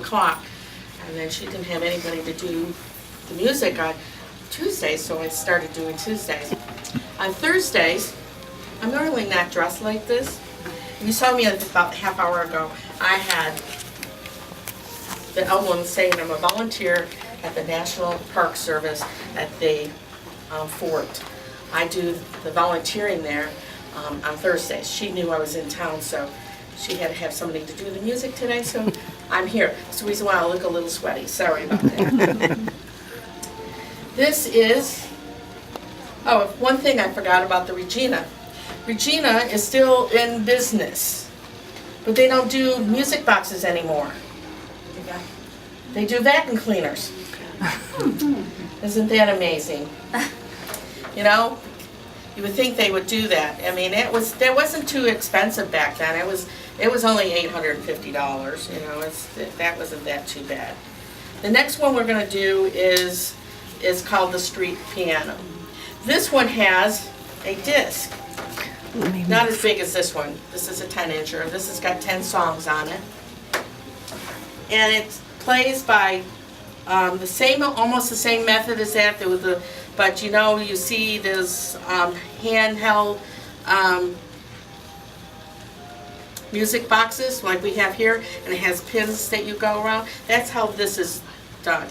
o'clock. And then she didn't have anybody to do the music on Tuesdays, so I started doing Tuesdays. On Thursdays, I'm normally not dressed like this. You saw me about a half hour ago. I had the emblem saying I'm a volunteer at the National Park Service at the fort. I do the volunteering there on Thursdays. She knew I was in town, so she had to have somebody to do the music today, so I'm here. That's the reason why I look a little sweaty. Sorry about that. This is, oh, one thing I forgot about the Regina. Regina is still in business, but they don't do music boxes anymore. They do vacuum cleaners. Isn't that amazing? You know, you would think they would do that. I mean, that wasn't too expensive back then. It was only $850. You know, that wasn't that too bad. The next one we're going to do is called the street piano. This one has a disc. Not as big as this one. This is a 10-incher. This has got 10 songs on it. And it plays by almost the same method as that. But you know, you see this handheld music boxes like we have here, and it has pins that you go around. That's how this is done.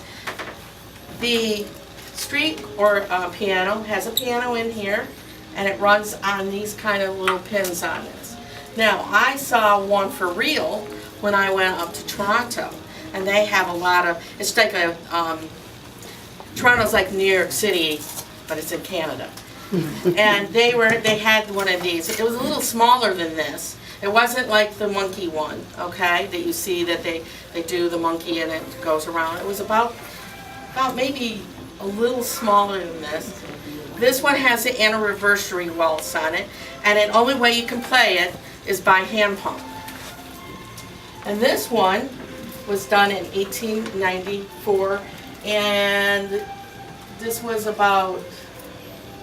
The street or piano has a piano in here, and it runs on these kind of little pins on this. Now, I saw one for real when I went up to Toronto, and they have a lot of, it's like a, Toronto's like New York City, but it's in Canada. And they had one of these. It was a little smaller than this. It wasn't like the monkey one, okay, that you see that they do the monkey and it goes around. It was about maybe a little smaller than this. This one has an anniversary waltz on it, and the only way you can play it is by hand pump. And this one was done in 1894, and this was about,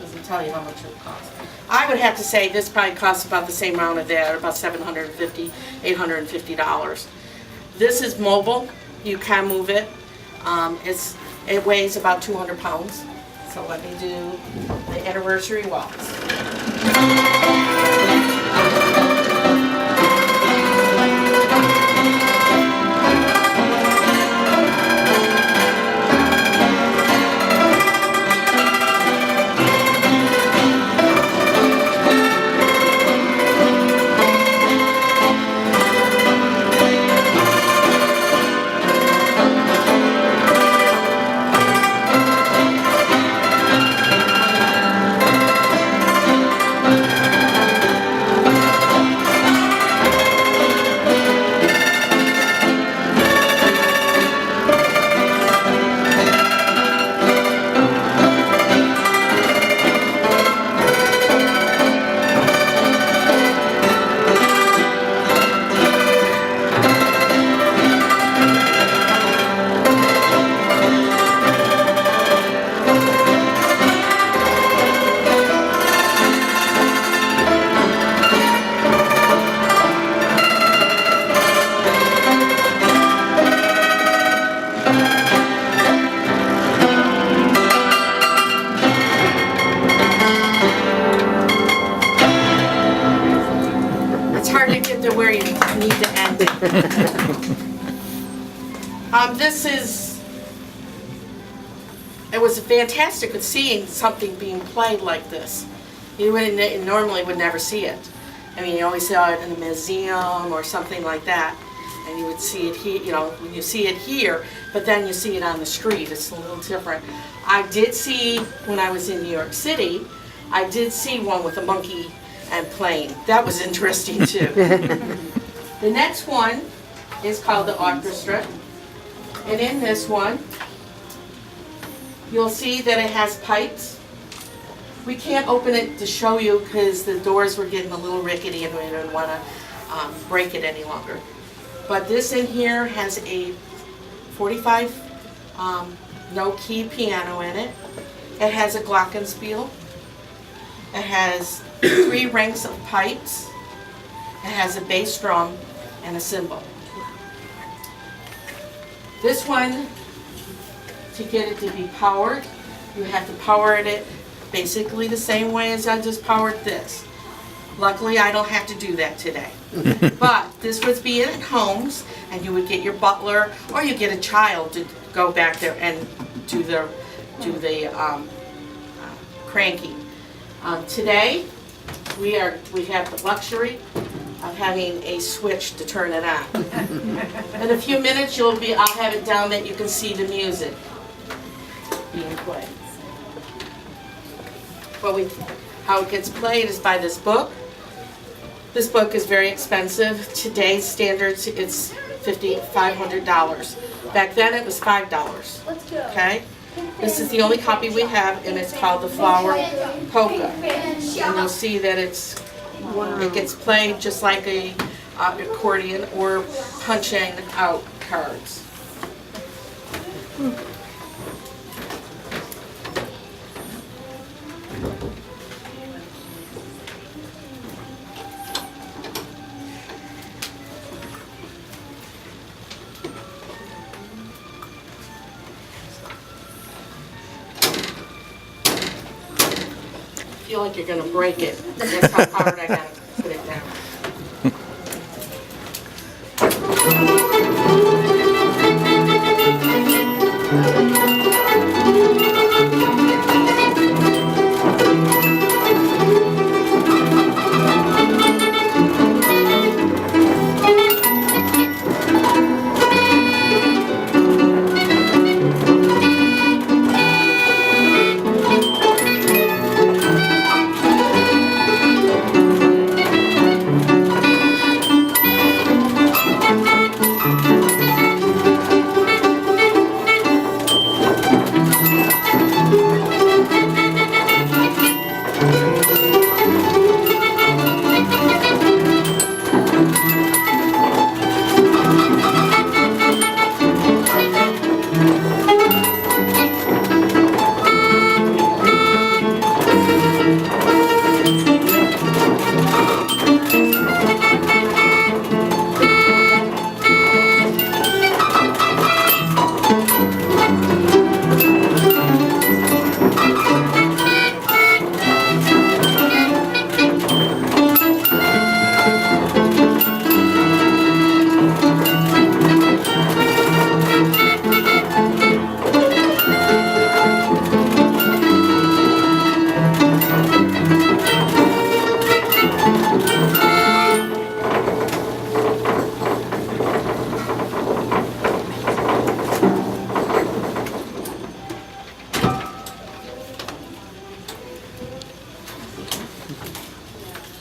doesn't tell you how much it cost. I would have to say this probably costs about the same amount of that, about $750, $850. This is mobile. You can move it. It weighs about 200 pounds. So let me do the anniversary waltz. Where you need to end. It was fantastic with seeing something being played like this. You normally would never see it. I mean, you always saw it in a museum or something like that, and you would see it here, you know, when you see it here, but then you see it on the street. It's a little different. I did see, when I was in New York City, I did see one with a monkey and playing. That was interesting too. The next one is called the orchestra, and in this one you'll see that it has pipes. We can't open it to show you because the doors were getting a little rickety and we didn't want to break it any longer. But this in here has a 45 note key piano in it. It has a glockenspiel. It has 3 ranks of pipes. It has a bass drum and a cymbal. This one, to get it to be powered, you have to power it basically the same way as I just powered this. Luckily, I don't have to do that today. But this would be in homes, and you would get your butler, or you get a child to go back there and do the cranking. Today, we have the luxury of having a switch to turn it on. In a few minutes, I'll have it down that you can see the music being played. How it gets played is by this book. This book is very expensive. Today's standards, it's $500. Back then, it was $5. Okay? This is the only copy we have, and it's called the Flower Polka. And you'll see that it gets played just like a accordion or punching out cards. I feel like you're going to break it. That's how hard I got to put it down.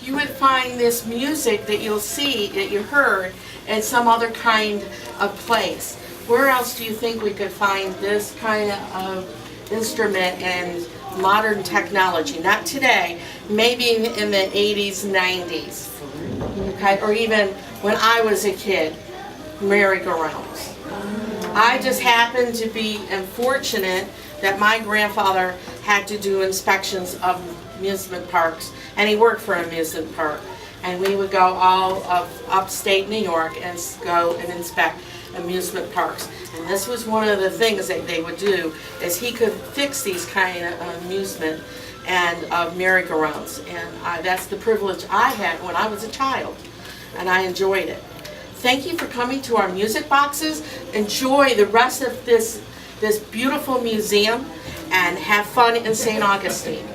You would find this music that you'll see, that you heard, in some other kind of place. Where else do you think we could find this kind of instrument and modern technology? Not today, maybe in the 80s, 90s, okay? Or even when I was a kid, merry-go-rounds. I just happened to be fortunate that my grandfather had to do inspections of amusement parks, and he worked for an amusement park. And we would go all of upstate New York and go and inspect amusement parks. And this was one of the things that they would do, is he could fix these kind of amusement and merry-go-rounds. And that's the privilege I had when I was a child, and I enjoyed it. Thank you for coming to our music boxes. Enjoy the rest of this beautiful museum, and have fun in St. Augustine.